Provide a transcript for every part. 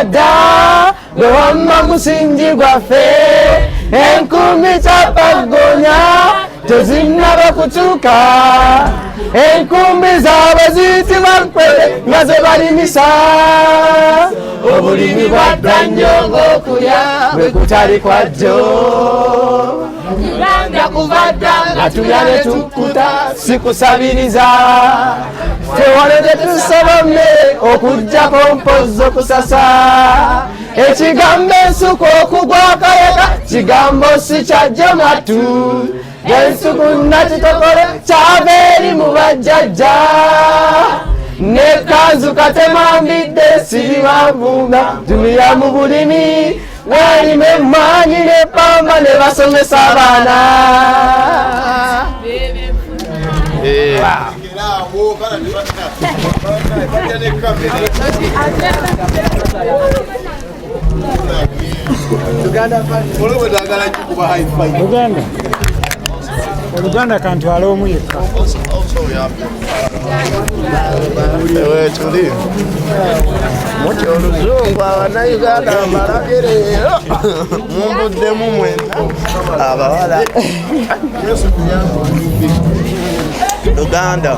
dda bwe wamma musingi gwaffe enkumi tapagonya tezinnaba kutuuka enkumbi zaabwe ziyitibwa nkwere nga ze balimisa obulimi bwadda nnyo ng'okulya bwe kutali kwa jjo Uganda kuva dda nga tulya ne tukkuta sikusabiriza tewalede tusobomye okuggyako mpozzi okusasa ekigambo ensuku okugwa akayaka kigambo si kyajja matu ensuku nakitokole kyava eri mu bajjajja nekanzu katemambidde siribavunga tuliya mu bulimi mwalime emmwanyi n'eppamba ne basomesa abaana Oluganda kantwala omu yekka. Muti oluzungu abannayuganda mbalabye leero mumbuddemu mwenna abawala Luganda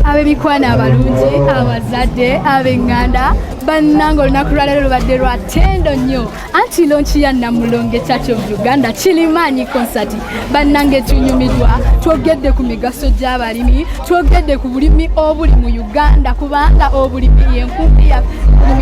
ab'emikwano abalungi abazadde ab'eŋŋanda bannange olunaku lwaleero lubadde lwa ttendo nnyo anti lonchi ya Namulonge Church of Uganda Kirimanyi concert bannange tunyumiddwa twogedde ku migaso gy'abalimi twogedde ku bulimi obuli mu Uganda kubanga obulimi yenkumbi ya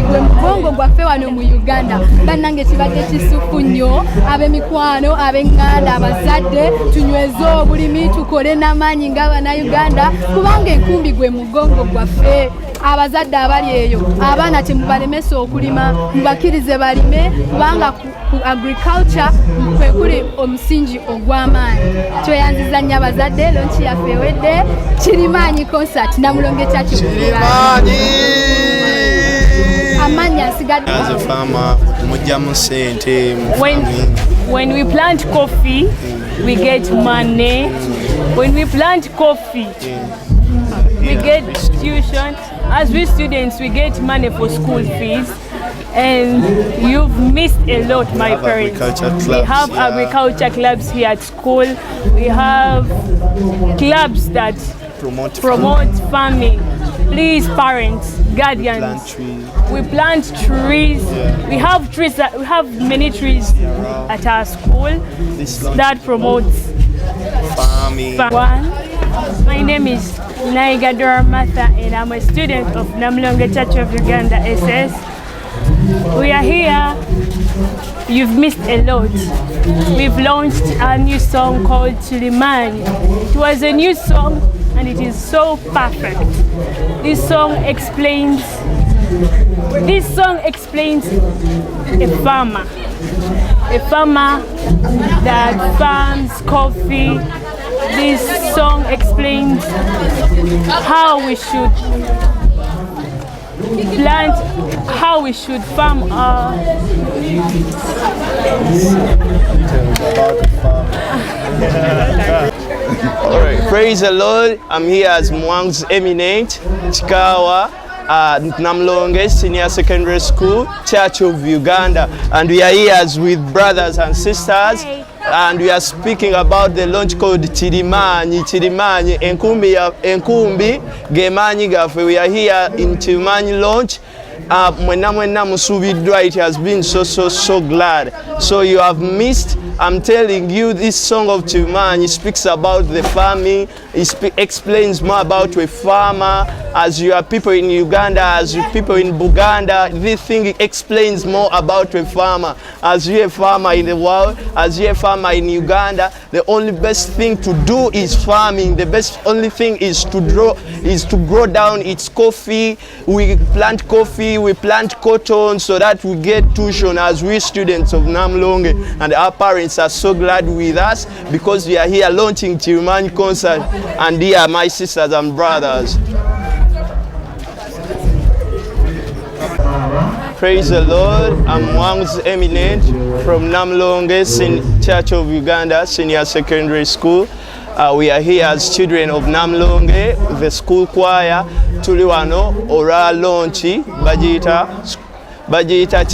gwe mugongo gwaffe wano mu Uganda bannange kibadde kisufu nnyo ab'emikwano ab'eŋŋanda abazadde tunyweze obulimi tukole n'amaanyi ng'Abannayuganda kubanga enkumbi gwe mugongo gwaffe abazadde abali eyo abaana temubalemesa okulima mubakirize balime kubanga ku agriculture kwe kuli omusingi ogw'amaanyi tweyanziza nnyo abazadde lonchi yaffe ewedde Kirimanyi concert Namulonge Church of Uganda amanya nsigadde as a farmer mujjamu ssente when we plant coffee we get money when we plant coffee we get tuition. As we students, we get money for school fees. And you've missed a lot, my parents. We have agriculture clubs here at school. We have clubs that promote farming. Please, parents, guardians, we plant trees. We have trees we have many trees at our school that promotes farming. My name is Naigadora Martha and I'm a student of Namulonge Church of Uganda SS. We are here. You've missed a lot. We've launched a new song called Kirimanyi. It was a new song and it is so perfect. This song explains a farmer that farms coffee. This song explains how we should plant, how we should farm our All right, praise the Lord. I'm here as Mwang's eminent Chikawa Namulonge Senior Secondary School, Church of Uganda, and we are here with brothers and sisters. And we are speaking about the launch called Kirimanyi, Enkumbi, Gemanyi Gafe. We are here in Kirimanyi launch. Mwena musubidwa, it has been so glad. So you have missed. I'm telling you, this song of Kirimanyi speaks about the farming. It explains more about a farmer. As you are people in Uganda, as you people in Buganda, this thing explains more about a farmer. As you are a farmer in the world, as you are a farmer in Uganda, the only best thing to do is farming. The best only thing is to grow down its coffee. We plant coffee, we plant cotton so that we get tuition as we students of Namulonge, and our parents are so glad with us because we are here launching Kirimanyi concert, and they are my sisters and brothers. Praise the Lord. I'm Mwang's eminent from Namulonge Church of Uganda Senior Secondary School. We are here as children of Namulonge, the school choir, tuli wano olwa launch bagiyita